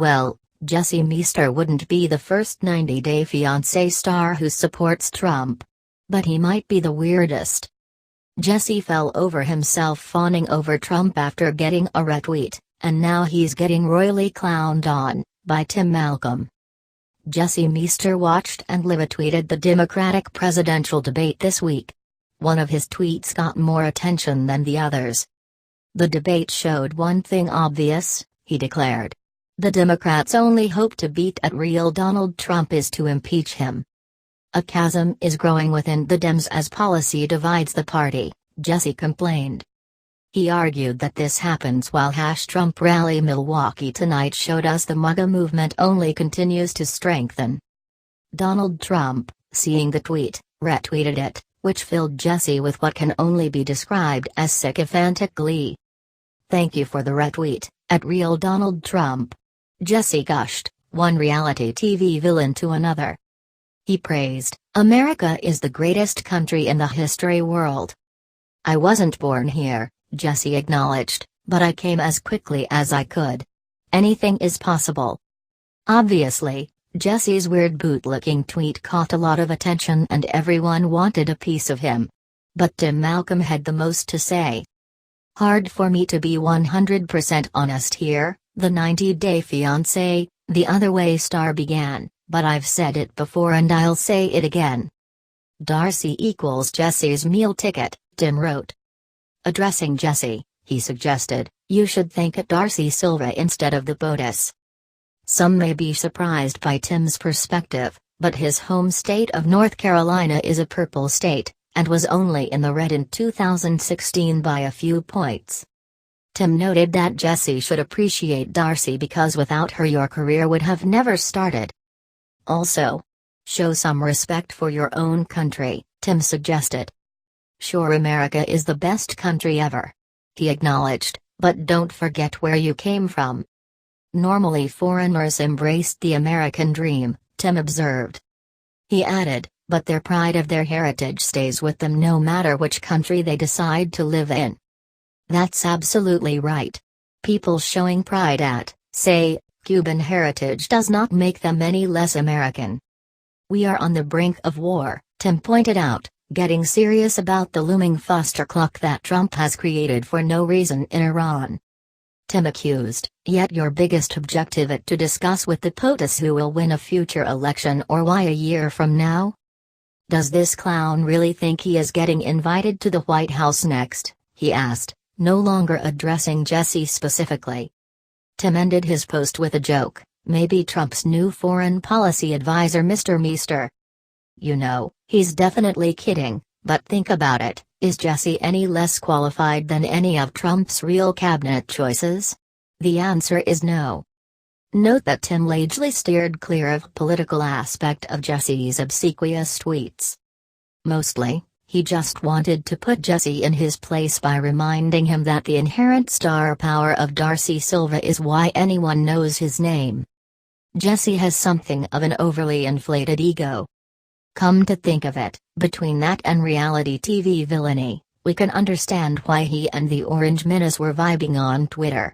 Well, Jesse Meester wouldn't be the first 90 Day Fiancé star who supports Trump. But he might be the weirdest. Jesse fell over himself fawning over Trump after getting a retweet, and now he's getting royally clowned on by Tim Malcolm. Jesse Meester watched and live-tweeted the Democratic presidential debate this week. One of his tweets got more attention than the others. "The debate showed one thing obvious," he declared. "The Democrats' only hope to beat at real Donald Trump is to impeach him." "A chasm is growing within the Dems as policy divides the party," Jesse complained. He argued that this happens while #Trump Rally Milwaukee tonight showed us the MAGA movement only continues to strengthen. Donald Trump, seeing the tweet, retweeted it, which filled Jesse with what can only be described as sycophantic glee. "Thank you for the retweet, at real Donald Trump," Jesse gushed, one reality TV villain to another. He praised, "America is the greatest country in the history world." "I wasn't born here," Jesse acknowledged, "but I came as quickly as I could. Anything is possible." Obviously, Jesse's weird bootlicking tweet caught a lot of attention and everyone wanted a piece of him. But Tim Malcolm had the most to say. "Hard for me to be 100% honest here," the 90 Day Fiancé, the other way star began, "but I've said it before and I'll say it again. Darcey equals Jesse's meal ticket," Tim wrote. Addressing Jesse, he suggested, "You should thank Darcey Silva instead of the POTUS." Some may be surprised by Tim's perspective, but his home state of North Carolina is a purple state, and was only in the red in 2016 by a few points. Tim noted that Jesse should appreciate Darcey because without her your career would have never started. Also, show some respect for your own country, Tim suggested. "Sure, America is the best country ever," he acknowledged, "but don't forget where you came from." "Normally foreigners embraced the American dream," Tim observed. He added, "but their pride of their heritage stays with them no matter which country they decide to live in." That's absolutely right. People showing pride at, say, Cuban heritage does not make them any less American. "We are on the brink of war," Tim pointed out, getting serious about the looming clusterfuck that Trump has created for no reason in Iran. Tim accused, "Yet your biggest objective is to discuss with the POTUS who will win a future election or why a year from now? Does this clown really think he is getting invited to the White House next?" he asked, no longer addressing Jesse specifically. Tim ended his post with a joke, "Maybe Trump's new foreign policy advisor Mr. Meester. You know, he's definitely kidding, but think about it, is Jesse any less qualified than any of Trump's real cabinet choices? The answer is no." Note that Tim largely steered clear of political aspect of Jesse's obsequious tweets. Mostly, he just wanted to put Jesse in his place by reminding him that the inherent star power of Darcey Silva is why anyone knows his name. Jesse has something of an overly inflated ego. Come to think of it, between that and reality TV villainy, we can understand why he and the Orange Menace were vibing on Twitter.